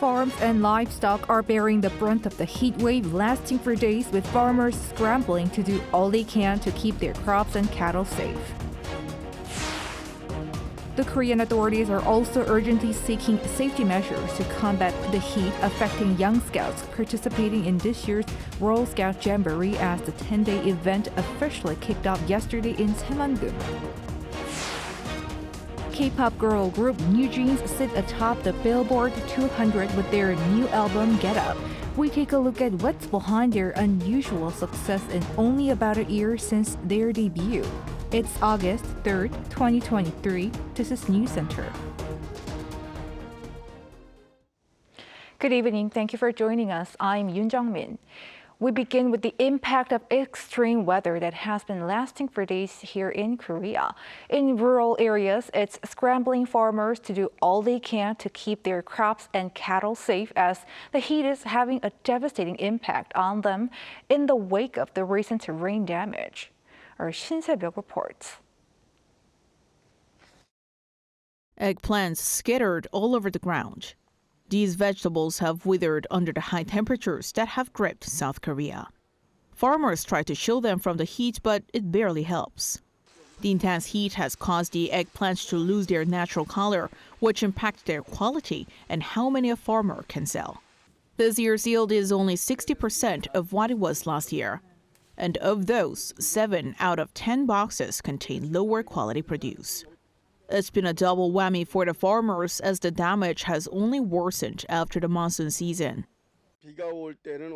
farms and livestock are bearing the brunt of the heat wave lasting for days, with farmers scrambling to do all they can to keep their crops and cattle safe. The Korean authorities are also urgently seeking safety measures to combat the heat affecting young scouts participating in this year's World Scout Jamboree, as the 10-day event officially kicked off yesterday in Saemangeum. K-pop girl group NewJeans sit atop the Billboard 200 with their new album gov't. We take a look at what's behind their unusual success in only about a year since their debut. It's August 3rd, 2023. This is News Center. Good evening. Thank you for joining us. I'm Yoon Jung-min. We begin with the impact of extreme weather that has been lasting for days here in Korea. In rural areas, it's scrambling farmers to do all they can to keep their crops and cattle safe, as the heat is having a devastating impact on them in the wake of the recent rain damage. Our Shin Se-byuk reports. Eggplants scattered all over the ground. These vegetables have withered under the high temperatures that have gripped South Korea. Farmers try to shield them from the heat, but it barely helps. The intense heat has caused the eggplants to lose their natural color, which impacts their quality and how many a farmer can sell. This year's yield is only 60% of what it was last year. And of those, 7 out of 10 boxes contain lower quality produce. It's been a double whammy for the farmers, as the damage has only worsened after the monsoon season.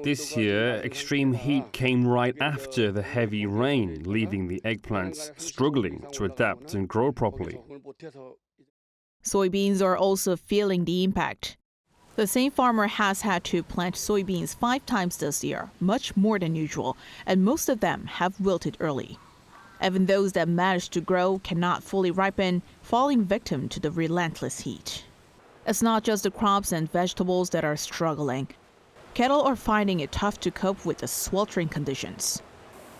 This year, extreme heat came right after the heavy rain, leaving the eggplants struggling to adapt and grow properly. Soybeans are also feeling the impact. The same farmer has had to plant soybeans 5 times this year, much more than usual, and most of them have wilted early. Even those that managed to grow cannot fully ripen, falling victim to the relentless heat. It's not just the crops and vegetables that are struggling. Cattle are finding it tough to cope with the sweltering conditions.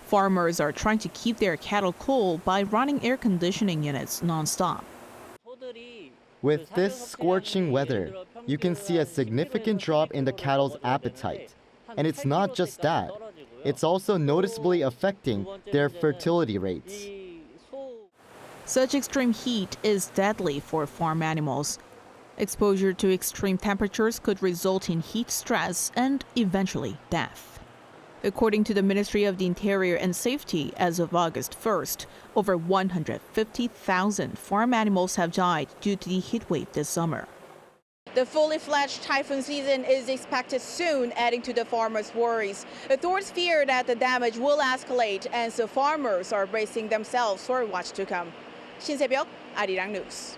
Farmers are trying to keep their cattle cool by running air conditioning units non-stop. With this scorching weather, you can see a significant drop in the cattle's appetite. And it's not just that. It's also noticeably affecting their fertility rates. Such extreme heat is deadly for farm animals. Exposure to extreme temperatures could result in heat stress and eventually death. According to the Ministry of the Interior and Safety, as of August 1st, over 150,000 farm animals have died due to the heat wave this summer. The fully fledged typhoon season is expected soon, adding to the farmers' worries. Authorities fear that the damage will escalate, and so farmers are bracing themselves for what's to come. Shin Se-byuk, Arirang News.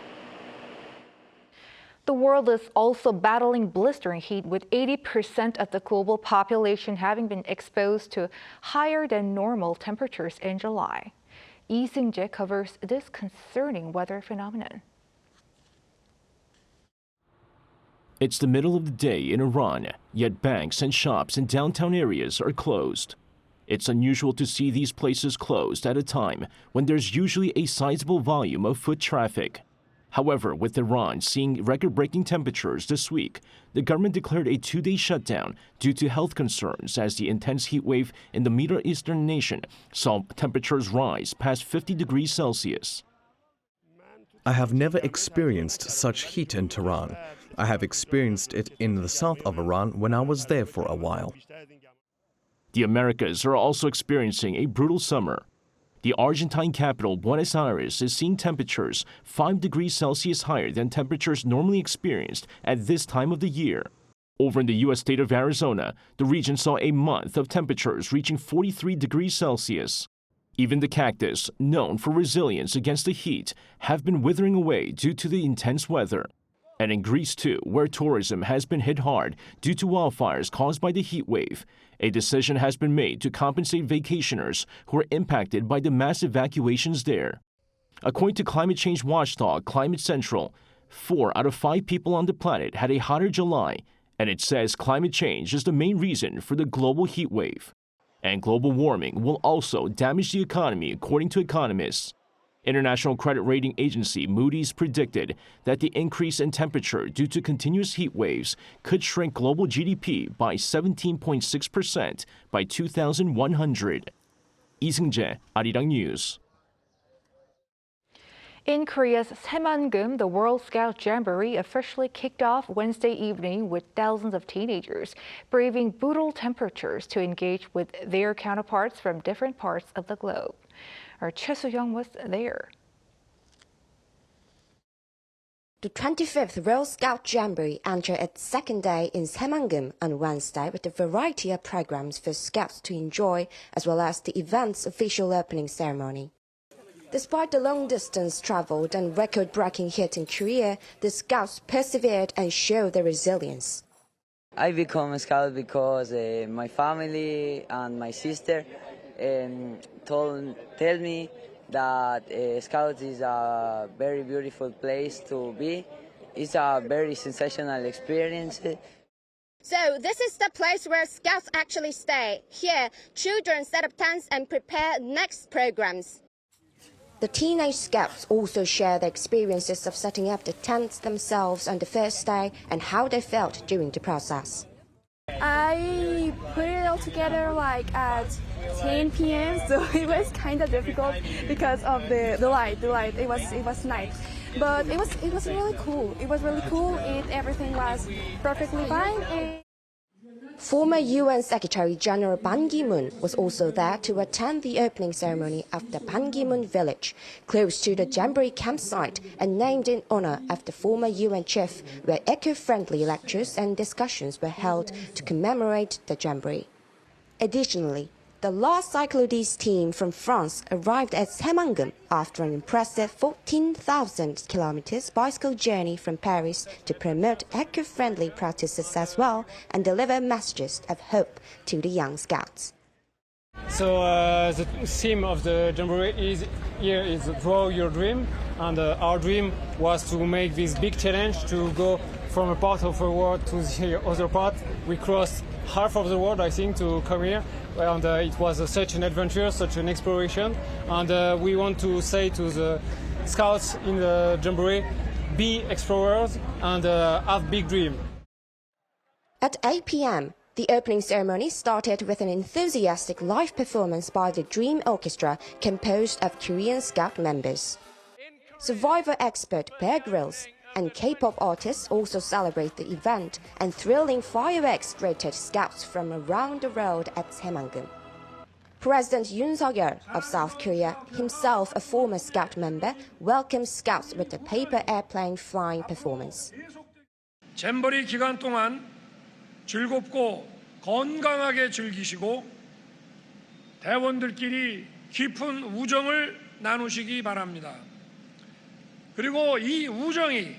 The world is also battling blistering heat, with 80% of the global population having been exposed to higher than normal temperatures in July. Lee Seung-jae covers this concerning weather phenomenon. It's the middle of the day in Iran, yet banks and shops in downtown areas are closed. It's unusual to see these places closed at a time when there's usually a sizable volume of foot traffic. However, with Iran seeing record-breaking temperatures this week, the government declared a 2-day shutdown due to health concerns, as the intense heat wave in the Middle Eastern nation saw temperatures rise past 50 degrees Celsius. I have never experienced such heat in Tehran. I have experienced it in the south of Iran when I was there for a while. The Americas are also experiencing a brutal summer. The Argentine capital, Buenos Aires, is seeing temperatures 5 degrees Celsius higher than temperatures normally experienced at this time of the year. Over in the U.S. state of Arizona, the region saw a month of temperatures reaching 43 degrees Celsius. Even the cactus, known for resilience against the heat, have been withering away due to the intense weather. And in Greece, too, where tourism has been hit hard due to wildfires caused by the heat wave, a decision has been made to compensate vacationers who are impacted by the mass evacuations there. According to climate change watchdog Climate Central, 4 out of 5 people on the planet had a hotter July, and it says climate change is the main reason for the global heat wave. And global warming will also damage the economy, according to economists. International credit rating agency Moody's predicted that the increase in temperature due to continuous heat waves could shrink global GDP by 17.6% by 2100. Lee Seung-jae, Arirang News. In Korea's Saemangeum, the World Scout Jamboree officially kicked off Wednesday evening with thousands of teenagers braving brutal temperatures to engage with their counterparts from different parts of the globe. Our Choi Soo-hyung was there. The 25th World Scout Jamboree entered its second day in Saemangeum on Wednesday with a variety of programs for scouts to enjoy, as well as the event's official opening ceremony. Despite the long distance traveled and record-breaking heat in Korea, the scouts persevered and showed their resilience. I became a scout because my family and my sister tell me that Scouts is a very beautiful place to be. It's a very sensational experience. So this is the place where Scouts actually stay. Here, children set up tents and prepare next programs. The teenage scouts also share their experiences of setting up the tents themselves on the first day and how they felt during the process. I put it all together like at 10 p.m. so it was kind of difficult because of the light. It was night, but it was really cool. Everything was perfectly fine. Former UN Secretary General Ban Ki-moon was also there to attend the opening ceremony of the Ban Ki-moon Village, close to the Jamboree campsite and named in honor of the former UN chief, where eco-friendly lectures and discussions were held to commemorate the Jamboree. Additionally, the last cyclodiste team from France arrived at Saemangeum after an impressive 14,000 kilometers bicycle journey from Paris to promote eco-friendly practices as well and deliver messages of hope to the young scouts. So the theme of the Jamboree is Draw Your Dream, and our dream was to make this big challenge to go from a part of the world to the other part. We crossed half of the world, I think, to come here, and it was such an adventure, such an exploration, and we want to say to the scouts in the Jamboree, be explorers and have big dreams. At 8 p.m., the opening ceremony started with an enthusiastic live performance by the Dream Orchestra composed of Korean Scout members. Survivor expert Bear Grylls and K-pop artists also celebrate the event, and thrilling fireworks greeted scouts from around the world at Saemangeum. President Yoon Suk-yeol of South Korea, himself a former Scout member, welcomed scouts with a paper airplane flying performance. 잼버리 기간 동안 즐겁고 건강하게 즐기시고 대원들끼리 깊은 우정을 나누시기 바랍니다. 그리고 이 우정이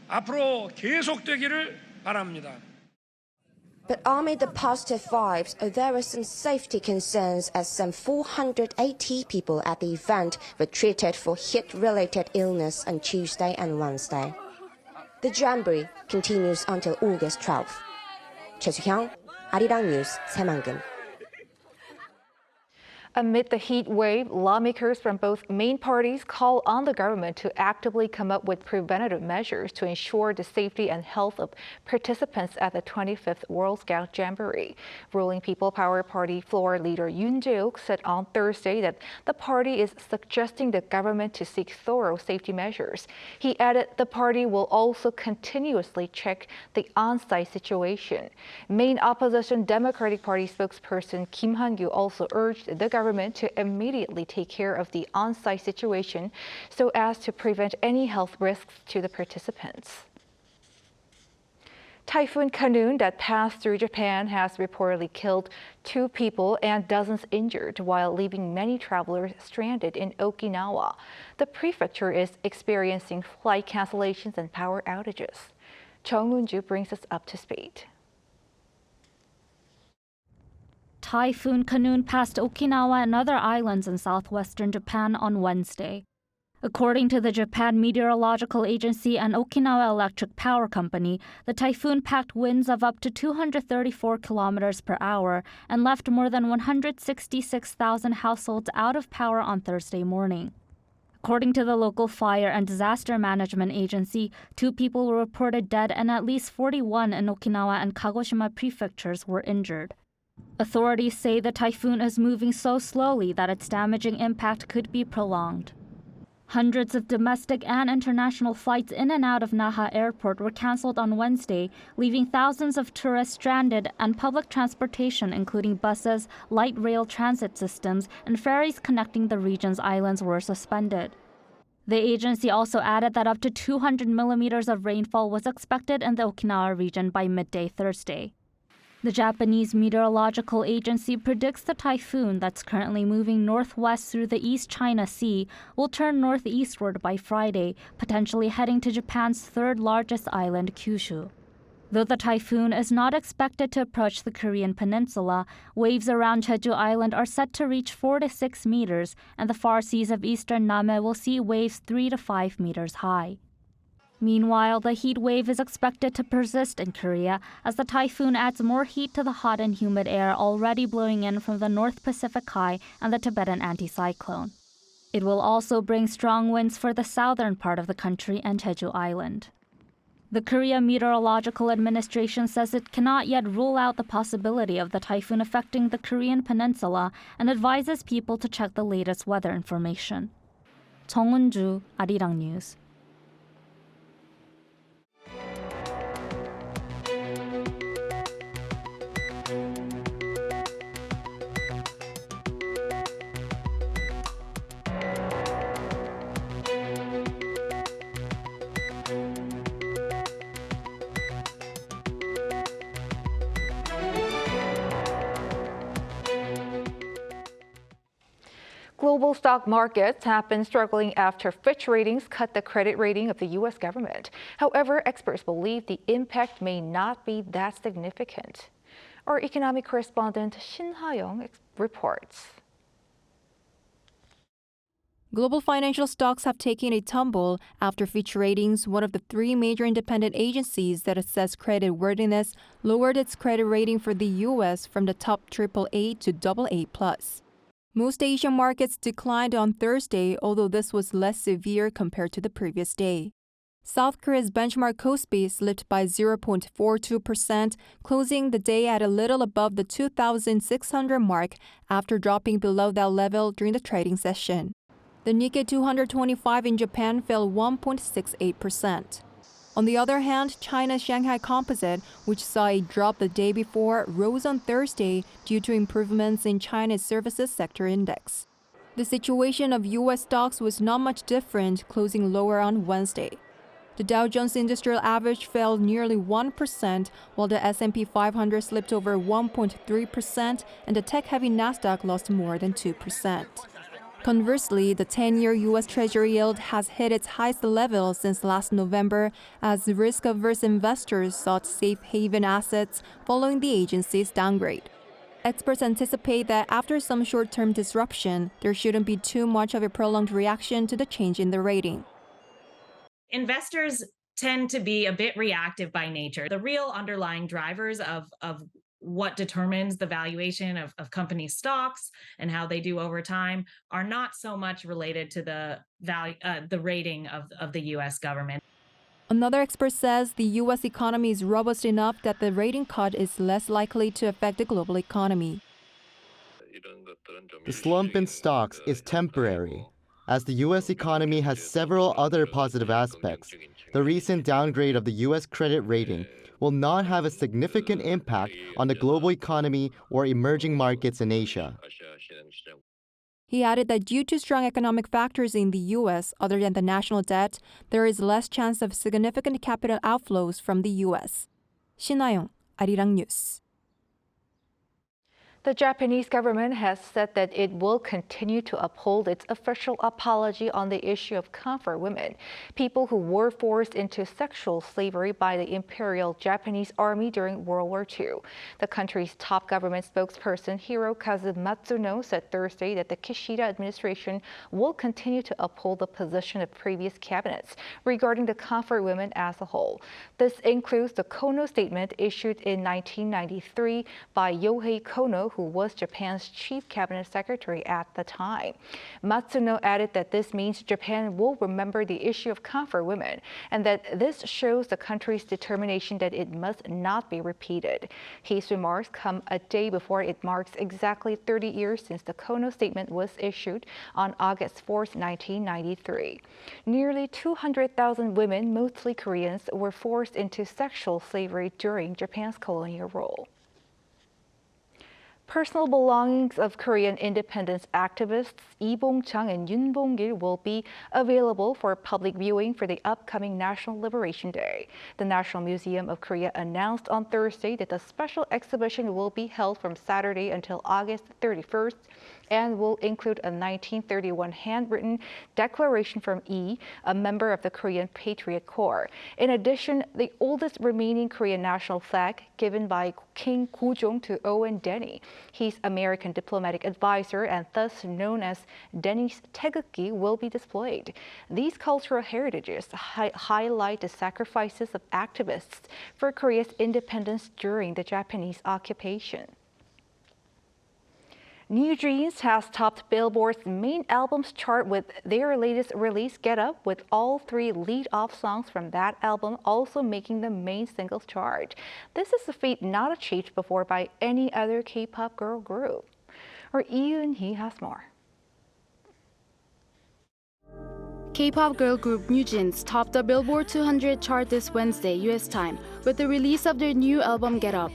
앞으로 계속되기를 바랍니다. But amid the positive vibes, there were some safety concerns as some 480 people at the event were treated for heat-related illness on Tuesday and Wednesday. The Jamboree continues until August 12th. Choi Soo-hyung, Arirang News, Saemangeum. Amid the heat wave, lawmakers from both main parties call on the government to actively come up with preventative measures to ensure the safety and health of participants at the 25th World Scout Jamboree. Ruling People Power Party floor leader Yoon Jae-ok said on Thursday that the party is suggesting the government to seek thorough safety measures. He added the party will also continuously check the on-site situation. Main opposition Democratic Party spokesperson Kim Han-gyu also urged the government to immediately take care of the on-site situation so as to prevent any health risks to the participants. Typhoon Khanun that passed through Japan has reportedly killed 2 people and dozens injured while leaving many travelers stranded in Okinawa. The prefecture is experiencing flight cancellations and power outages. Chung Moon-ju brings us up to speed. Typhoon Khanun passed Okinawa and other islands in southwestern Japan on Wednesday. According to the Japan Meteorological Agency and Okinawa Electric Power Company, the typhoon packed winds of up to 234 kilometers per hour and left more than 166,000 households out of power on Thursday morning. According to the local fire and disaster management agency, 2 people were reported dead and at least 41 in Okinawa and Kagoshima prefectures were injured. Authorities say the typhoon is moving so slowly that its damaging impact could be prolonged. Hundreds of domestic and international flights in and out of Naha Airport were cancelled on Wednesday, leaving thousands of tourists stranded, and public transportation, including buses, light rail transit systems, and ferries connecting the region's islands, were suspended. The agency also added that up to 200 millimeters of rainfall was expected in the Okinawa region by midday Thursday. The Japanese Meteorological Agency predicts the typhoon that's currently moving northwest through the East China Sea will turn northeastward by Friday, potentially heading to Japan's 3rd largest island, Kyushu. Though the typhoon is not expected to approach the Korean peninsula, waves around Jeju Island are set to reach 4 to 6 meters, and the far seas of eastern Name will see waves 3 to 5 meters high. Meanwhile, the heat wave is expected to persist in Korea as the typhoon adds more heat to the hot and humid air already blowing in from the North Pacific High and the Tibetan anticyclone. It will also bring strong winds for the southern part of the country and Jeju Island. The Korea Meteorological Administration says it cannot yet rule out the possibility of the typhoon affecting the Korean peninsula and advises people to check the latest weather information. 정은주, Arirang News. Global stock markets have been struggling after Fitch ratings cut the credit rating of the U.S. government. However, experts believe the impact may not be that significant. Our economic correspondent Shin Ha-young reports. Global financial stocks have taken a tumble after Fitch Ratings, one of the 3 major independent agencies that assess credit worthiness, lowered its credit rating for the U.S. from the top AAA to AA+. Most Asian markets declined on Thursday, although this was less severe compared to the previous day. South Korea's benchmark Kospi slipped by 0.42%, closing the day at a little above the 2,600 mark after dropping below that level during the trading session. The Nikkei 225 in Japan fell 1.68%. On the other hand, China's Shanghai Composite, which saw a drop the day before, rose on Thursday due to improvements in China's services sector index. The situation of U.S. stocks was not much different, closing lower on Wednesday. The Dow Jones Industrial Average fell nearly 1%, while the S&P 500 slipped over 1.3%, and the tech-heavy Nasdaq lost more than 2%. Conversely, the 10-year U.S. Treasury yield has hit its highest level since last November as risk-averse investors sought safe haven assets following the agency's downgrade. Experts anticipate that after some short-term disruption, there shouldn't be too much of a prolonged reaction to the change in the rating. Investors tend to be a bit reactive by nature. The real underlying drivers of what determines the valuation of company stocks and how they do over time are not so much related to the rating of the U.S. government. Another expert says the U.S. economy is robust enough that the rating cut is less likely to affect the global economy. The slump in stocks is temporary. As the U.S. economy has several other positive aspects, the recent downgrade of the U.S. credit rating will not have a significant impact on the global economy or emerging markets in Asia. He added that due to strong economic factors in the U.S. other than the national debt, there is less chance of significant capital outflows from the U.S. Shin Ha-young, Arirang News. The Japanese government has said that it will continue to uphold its official apology on the issue of comfort women, people who were forced into sexual slavery by the Imperial Japanese Army during World War II. The country's top government spokesperson Hirokazu Matsuno said Thursday that the Kishida administration will continue to uphold the position of previous cabinets regarding the comfort women as a whole. This includes the Kono statement issued in 1993 by Yohei Kono, who was Japan's chief cabinet secretary at the time. Matsuno added that this means Japan will remember the issue of comfort women and that this shows the country's determination that it must not be repeated. His remarks come a day before it marks exactly 30 years since the Kono Statement was issued on August 4, 1993. Nearly 200,000 women, mostly Koreans, were forced into sexual slavery during Japan's colonial rule. Personal belongings of Korean independence activists Lee Bong-chang and Yoon Bong-gil will be available for public viewing for the upcoming National Liberation Day. The National Museum of Korea announced on Thursday that the special exhibition will be held from Saturday until August 31st and will include a 1931 handwritten declaration from Lee, a member of the Korean Patriot Corps. In addition, the oldest remaining Korean national flag given by King Gojong to Owen Denny, his American diplomatic advisor and thus known as Denny's Taegukgi, will be displayed. These cultural heritages highlight the sacrifices of activists for Korea's independence during the Japanese occupation. NewJeans has topped Billboard's main albums chart with their latest release, Get Up, with all 3 lead-off songs from that album also making the main singles chart. This is a feat not achieved before by any other K-pop girl group. Or Yoon-hee has more. K-pop girl group NewJeans topped the Billboard 200 chart this Wednesday, US time, with the release of their new album Get Up.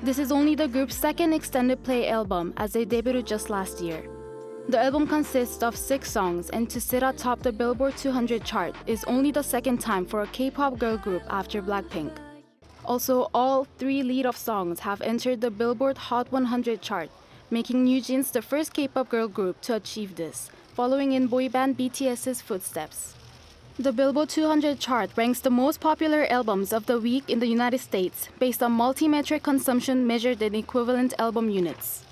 This is only the group's second extended play album, as they debuted just last year. The album consists of 6 songs, and to sit atop the Billboard 200 chart is only the second time for a K-pop girl group after Blackpink. Also, all 3 lead-off songs have entered the Billboard Hot 100 chart, making NewJeans the first K-pop girl group to achieve this, following in boy band BTS's footsteps. The Billboard 200 chart ranks the most popular albums of the week in the United States based on multi-metric consumption measured in equivalent album units.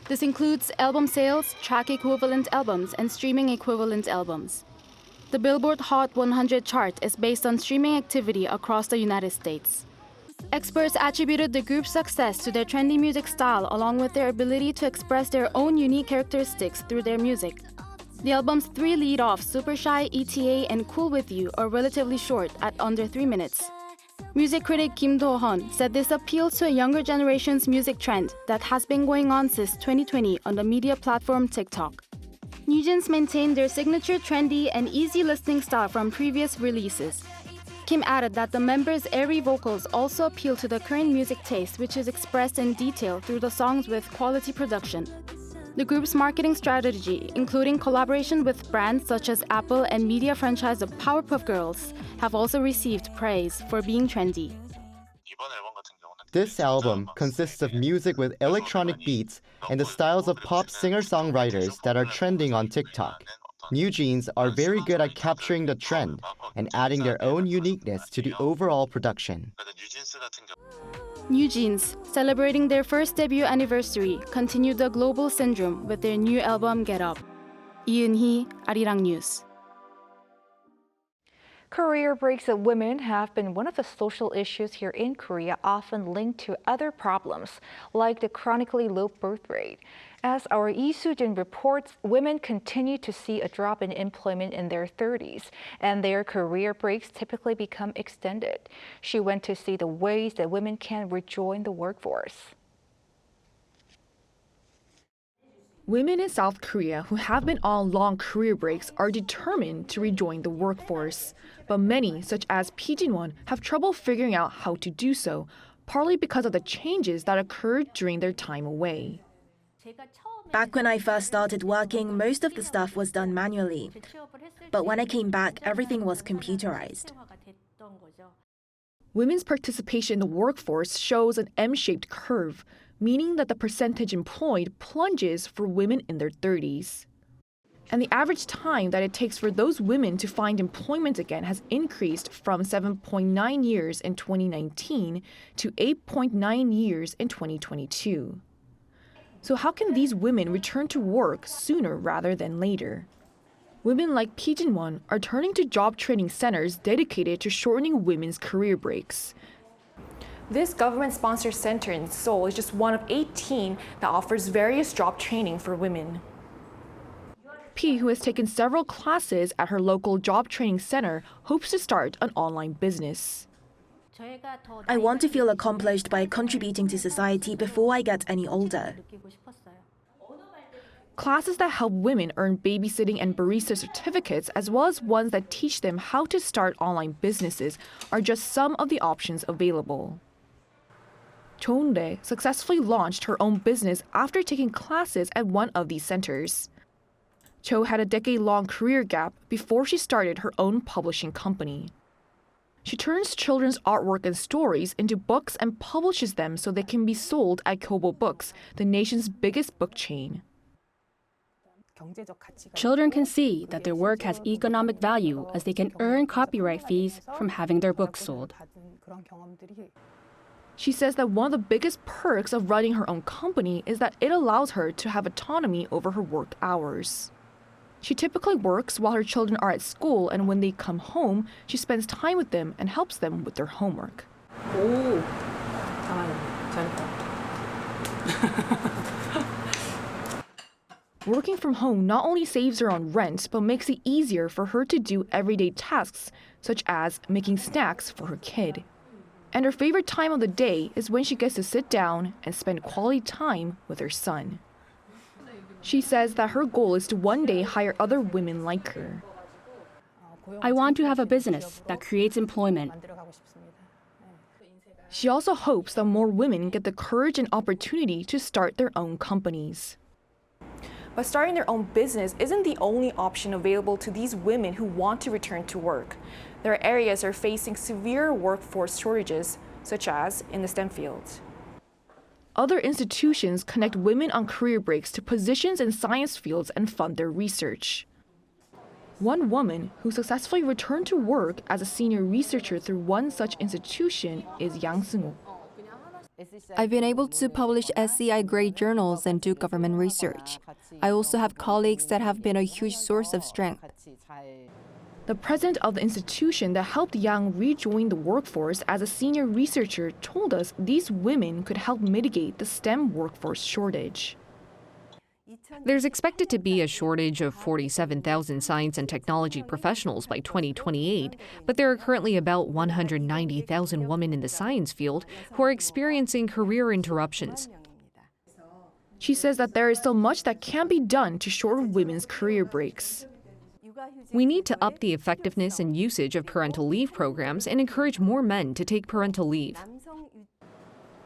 This includes album sales, track equivalent albums, and streaming equivalent albums. The Billboard Hot 100 chart is based on streaming activity across the United States. Experts attributed the group's success to their trendy music style along with their ability to express their own unique characteristics through their music. The album's 3 lead-off, Super Shy, ETA, and Cool With You, are relatively short at under 3 minutes. Music critic Kim Do-hun said this appeals to a younger generation's music trend that has been going on since 2020 on the media platform TikTok. NewJeans maintained their signature trendy and easy listening style from previous releases. Kim added that the members' airy vocals also appeal to the current music taste, which is expressed in detail through the songs with quality production. The group's marketing strategy, including collaboration with brands such as Apple and media franchise of Powerpuff Girls, have also received praise for being trendy. This album consists of music with electronic beats and the styles of pop singer-songwriters that are trending on TikTok. NewJeans are very good at capturing the trend and adding their own uniqueness to the overall production. NewJeans, celebrating their first debut anniversary, continued the global syndrome with their new album Get Up. Yoon-hee, Arirang News. Career breaks of women have been one of the social issues here in Korea, often linked to other problems, like the chronically low birth rate. As our Lee Soo-jin reports, women continue to see a drop in employment in their 30s, and their career breaks typically become extended. She went to see the ways that women can rejoin the workforce. Women in South Korea who have been on long career breaks are determined to rejoin the workforce. But many, such as Pee Jin-won, have trouble figuring out how to do so, partly because of the changes that occurred during their time away. Back when I first started working, most of the stuff was done manually. But when I came back, everything was computerized. Women's participation in the workforce shows an M-shaped curve, meaning that the percentage employed plunges for women in their 30s. And the average time that it takes for those women to find employment again has increased from 7.9 years in 2019 to 8.9 years in 2022. So how can these women return to work sooner rather than later? Women like Pee Jin-won are turning to job training centers dedicated to shortening women's career breaks. This government-sponsored center in Seoul is just one of 18 that offers various job training for women. P, who has taken several classes at her local job training center, hopes to start an online business. I want to feel accomplished by contributing to society before I get any older. Classes that help women earn babysitting and barista certificates, as well as ones that teach them how to start online businesses, are just some of the options available. Chonde successfully launched her own business after taking classes at one of these centers. Cho had a decade-long career gap before she started her own publishing company. She turns children's artwork and stories into books and publishes them so they can be sold at Kobo Books, the nation's biggest book chain. Children can see that their work has economic value as they can earn copyright fees from having their books sold. She says that one of the biggest perks of running her own company is that it allows her to have autonomy over her work hours. She typically works while her children are at school, and when they come home, she spends time with them and helps them with their homework. Working from home not only saves her on rent, but makes it easier for her to do everyday tasks, such as making snacks for her kid. And her favorite time of the day is when she gets to sit down and spend quality time with her son. She says that her goal is to one day hire other women like her. I want to have a business that creates employment. She also hopes that more women get the courage and opportunity to start their own companies. But starting their own business isn't the only option available to these women who want to return to work. There are areas that are facing severe workforce shortages, such as in the STEM fields. Other institutions connect women on career breaks to positions in science fields and fund their research. One woman who successfully returned to work as a senior researcher through one such institution is Yang Seung-ho. I've been able to publish SCI-grade journals and do government research. I also have colleagues that have been a huge source of strength. The president of the institution that helped Yang rejoin the workforce as a senior researcher told us these women could help mitigate the STEM workforce shortage. There's expected to be a shortage of 47,000 science and technology professionals by 2028, but there are currently about 190,000 women in the science field who are experiencing career interruptions. She says that there is still much that can be done to shorten women's career breaks. We need to up the effectiveness and usage of parental leave programs and encourage more men to take parental leave.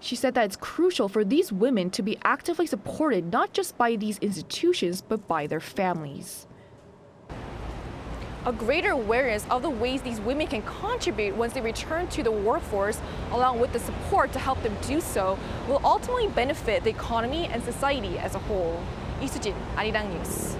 She said that it's crucial for these women to be actively supported not just by these institutions, but by their families. A greater awareness of the ways these women can contribute once they return to the workforce, along with the support to help them do so, will ultimately benefit the economy and society as a whole. 이수진, 아리랑 뉴스.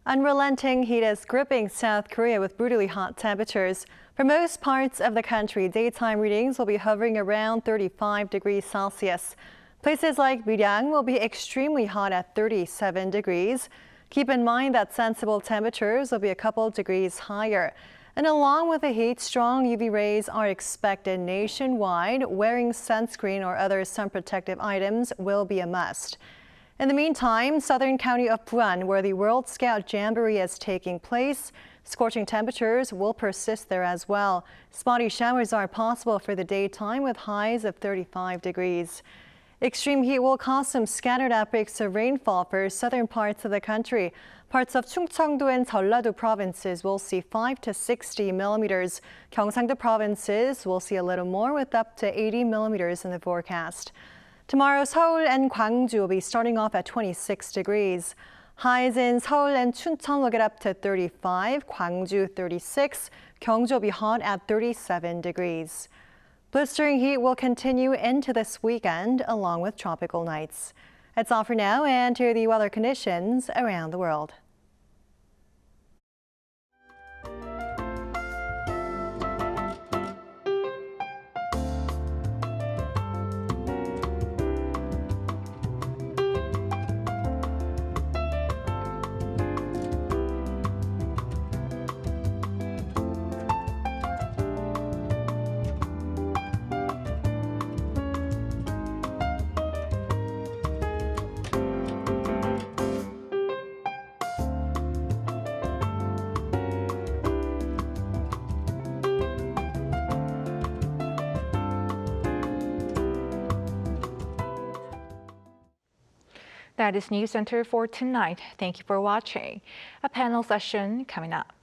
Unrelenting heat is gripping South Korea with brutally hot temperatures. For most parts of the country, daytime readings will be hovering around 35 degrees Celsius. Places like Arirang will be extremely hot at 37 degrees. Keep in mind that sensible temperatures will be a couple degrees higher. And along with the heat, strong UV rays are expected nationwide. Wearing sunscreen or other sun protective items will be a must. In the meantime, southern county of Busan, where the World Scout Jamboree is taking place, scorching temperatures will persist there as well. Spotty showers are possible for the daytime with highs of 35 degrees. Extreme heat will cause some scattered outbreaks of rainfall for southern parts of the country. Parts of Chungcheongdo and Jeollado provinces will see 5 to 60 millimeters. Gyeongsangdo provinces will see a little more with up to 80 millimeters in the forecast. Tomorrow, Seoul and Gwangju will be starting off at 26 degrees. Highs in Seoul and Chuncheon will get up to 35, Gwangju 36, Gyeongju will be hot at 37 degrees. Blistering heat will continue into this weekend along with tropical nights. That's all for now, and here are the weather conditions around the world. That is News Center for tonight. Thank you for watching. A panel session coming up.